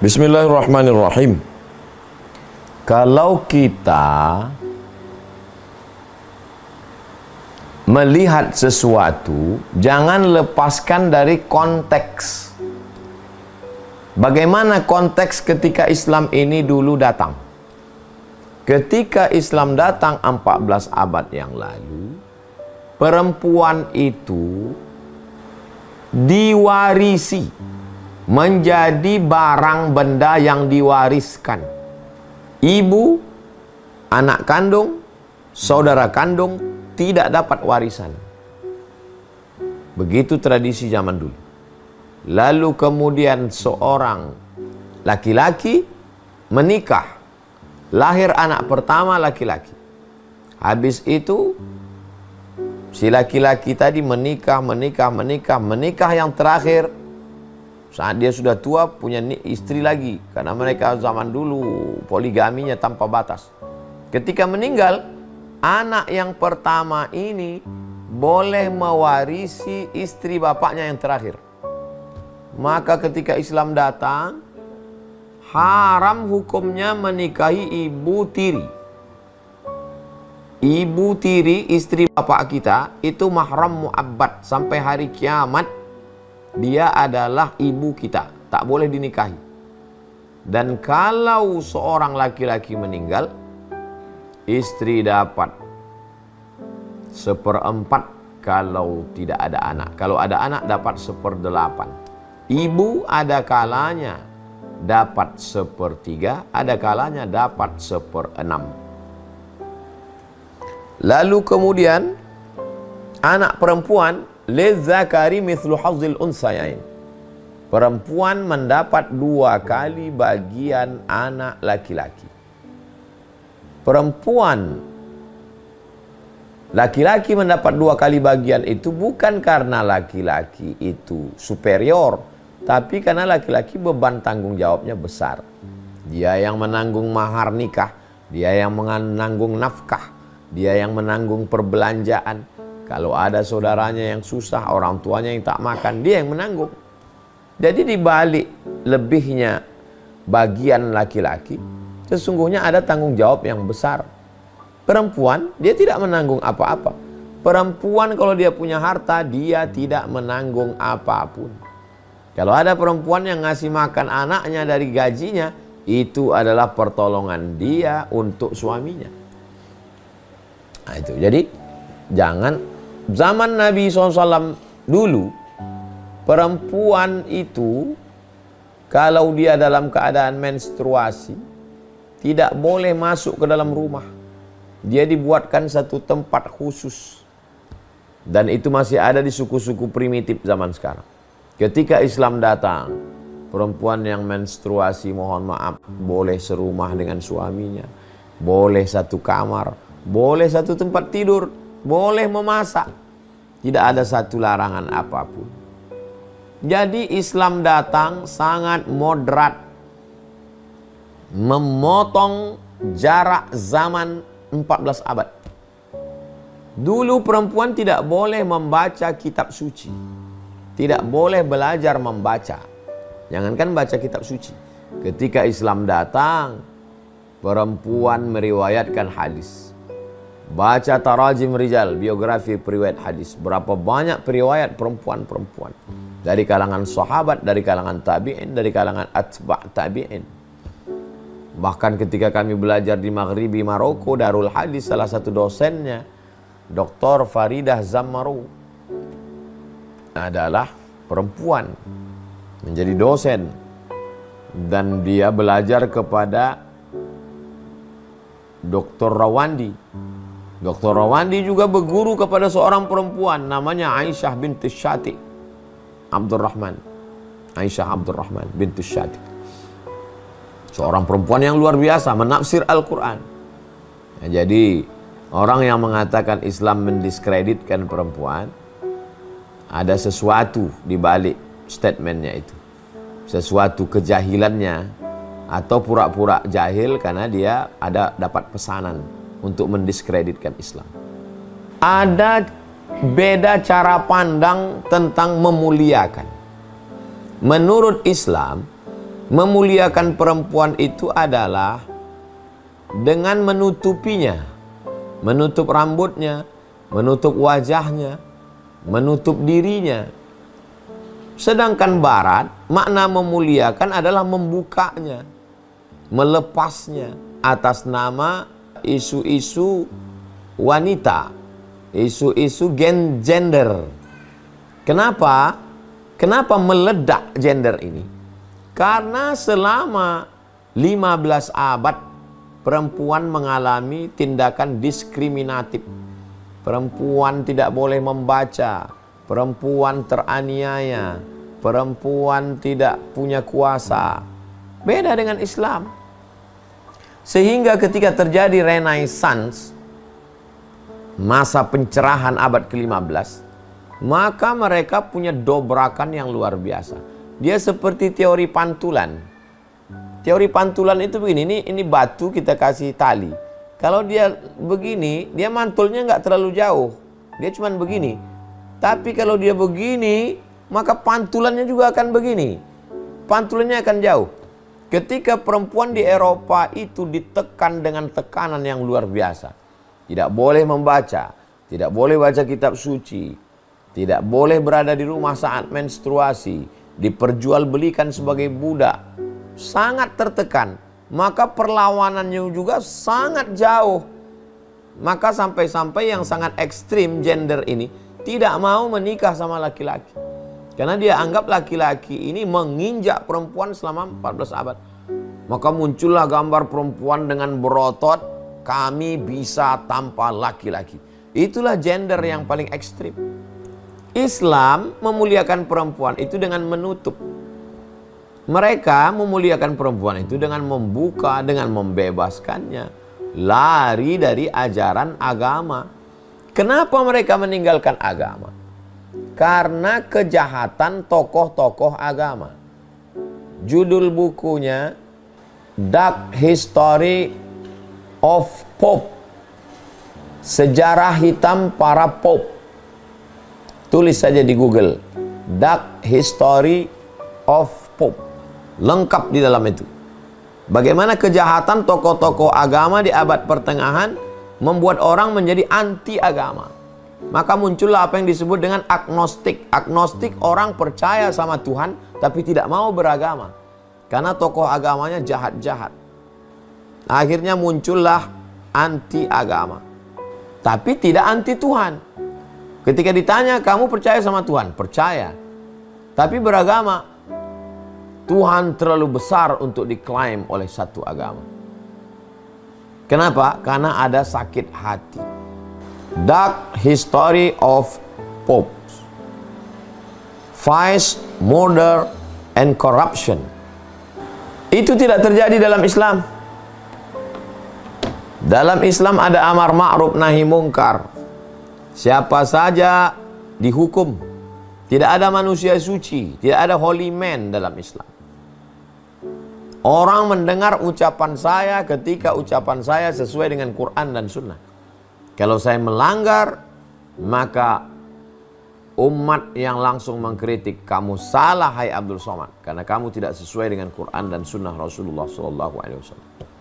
Bismillahirrahmanirrahim. Kalau kita melihat sesuatu, jangan lepaskan dari konteks. Bagaimana konteks ketika Islam ini dulu datang? Ketika Islam datang 14 abad yang lalu, perempuan itu diwarisi, menjadi barang benda yang diwariskan. Ibu, anak kandung, saudara kandung tidak dapat warisan. Begitu tradisi zaman dulu. Lalu kemudian seorang laki-laki menikah, lahir anak pertama laki-laki. Habis itu si laki-laki tadi menikah yang terakhir saat dia sudah tua punya istri lagi, karena mereka zaman dulu poligaminya tanpa batas. Ketika meninggal, anak yang pertama ini boleh mewarisi istri bapaknya yang terakhir. Maka ketika Islam datang, haram hukumnya menikahi ibu tiri. Ibu tiri, istri bapak kita, itu mahram mu'abbad sampai hari kiamat. Dia adalah ibu kita, tak boleh dinikahi. Dan kalau seorang laki-laki meninggal, istri dapat 1/4 kalau tidak ada anak. Kalau ada anak dapat 1/8. Ibu ada kalanya dapat 1/3, ada kalanya dapat 1/6. Lalu kemudian anak perempuan lizzakari mithlu hazzil unsayain. Perempuan mendapat 2 kali bagian anak laki-laki. Perempuan laki-laki mendapat 2 kali bagian itu bukan karena laki-laki itu superior, tapi karena laki-laki beban tanggung jawabnya besar. Dia yang menanggung mahar nikah, dia yang menanggung nafkah, dia yang menanggung perbelanjaan. Kalau ada saudaranya yang susah, orang tuanya yang tak makan, dia yang menanggung. Jadi dibalik lebihnya bagian laki-laki, sesungguhnya ada tanggung jawab yang besar. Perempuan, dia tidak menanggung apa-apa. Perempuan kalau dia punya harta, dia tidak menanggung apapun. Kalau ada perempuan yang ngasih makan anaknya dari gajinya, itu adalah pertolongan dia untuk suaminya. Nah itu, jadi jangan. Zaman Nabi SAW dulu, perempuan itu kalau dia dalam keadaan menstruasi tidak boleh masuk ke dalam rumah. Dia dibuatkan satu tempat khusus. Dan itu masih ada di suku-suku primitif zaman sekarang. Ketika Islam datang, perempuan yang menstruasi, mohon maaf, boleh serumah dengan suaminya, boleh satu kamar, boleh satu tempat tidur, boleh memasak. Tidak ada satu larangan apapun. Jadi Islam datang sangat moderat, memotong jarak zaman 14 abad. Dulu perempuan tidak boleh membaca kitab suci, tidak boleh belajar membaca, jangankan baca kitab suci. Ketika Islam datang, perempuan meriwayatkan hadis. Baca tarajim rijal, biografi periwayat hadis. Berapa banyak periwayat perempuan-perempuan. Dari kalangan sahabat, dari kalangan tabi'in, dari kalangan atba' tabi'in. Bahkan ketika kami belajar di Maghribi Maroko, Darul Hadis, salah satu dosennya, Dr. Faridah Zammaru, adalah perempuan. Menjadi dosen. Dan dia belajar kepada Dr. Rawandi. Dr. Rawandi juga berguru kepada seorang perempuan namanya Aisyah binti Syati Abdurrahman. Aisyah Abdurrahman binti Syati. Seorang perempuan yang luar biasa menafsir Al-Quran. Ya, jadi orang yang mengatakan Islam mendiskreditkan perempuan, ada sesuatu di balik statementnya itu. Sesuatu kejahilannya, atau pura-pura jahil karena dia ada dapat pesanan untuk mendiskreditkan Islam. Ada beda cara pandang tentang memuliakan. Menurut Islam, Memuliakan perempuan itu adalah dengan menutupinya, menutup rambutnya, menutup wajahnya, menutup dirinya. Sedangkan Barat, makna memuliakan adalah membukanya, melepasnya atas nama isu-isu wanita, isu-isu gender. Kenapa? Kenapa meledak gender ini? Karena selama 15 abad perempuan mengalami tindakan diskriminatif. Perempuan tidak boleh membaca, perempuan teraniaya, perempuan tidak punya kuasa. Beda dengan Islam. Sehingga ketika terjadi Renaissance, masa pencerahan abad ke-15, maka mereka punya dobrakan yang luar biasa. Dia seperti teori pantulan. Teori pantulan itu begini, ini batu kita kasih tali. Kalau dia begini, dia mantulnya nggak terlalu jauh. Dia cuma begini. Tapi kalau dia begini, maka pantulannya juga akan begini. Pantulannya akan jauh. Ketika perempuan di Eropa itu ditekan dengan tekanan yang luar biasa. Tidak boleh membaca, tidak boleh baca kitab suci, tidak boleh berada di rumah saat menstruasi, diperjualbelikan sebagai budak. Sangat tertekan. Maka perlawanannya juga sangat jauh. Maka sampai-sampai yang sangat ekstrim gender ini tidak mau menikah sama laki-laki. Karena dia anggap laki-laki ini menginjak perempuan selama 14 abad. Maka muncullah gambar perempuan dengan berotot, kami bisa tanpa laki-laki. Itulah gender yang paling ekstrim. Islam memuliakan perempuan itu dengan menutup. Mereka memuliakan perempuan itu dengan membuka, dengan membebaskannya. Lari dari ajaran agama. Kenapa mereka meninggalkan agama? Karena kejahatan tokoh-tokoh agama. Judul bukunya Dark History of Pope. Sejarah hitam para Pope. Tulis saja di Google. Dark History of Pope. Lengkap di dalam itu. Bagaimana kejahatan tokoh-tokoh agama di abad pertengahan membuat orang menjadi anti agama. Maka muncullah apa yang disebut dengan agnostik. Agnostik orang percaya sama Tuhan tapi tidak mau beragama. Karena tokoh agamanya jahat-jahat. Akhirnya muncullah anti agama. Tapi tidak anti Tuhan. Ketika ditanya, kamu percaya sama Tuhan? Percaya. Tapi beragama. Tuhan terlalu besar untuk diklaim oleh satu agama. Kenapa? Karena ada sakit hati. Dark History of Popes. Vice, murder, and corruption. Itu tidak terjadi dalam Islam. Dalam Islam ada amar ma'ruf nahi mungkar. Siapa saja dihukum. Tidak ada manusia suci, tidak ada holy man dalam Islam. Orang mendengar ucapan saya ketika ucapan saya sesuai dengan Quran dan Sunnah. Kalau saya melanggar, maka umat yang langsung mengkritik, kamu salah hai Abdul Somad, karena kamu tidak sesuai dengan Quran dan Sunnah Rasulullah SAW.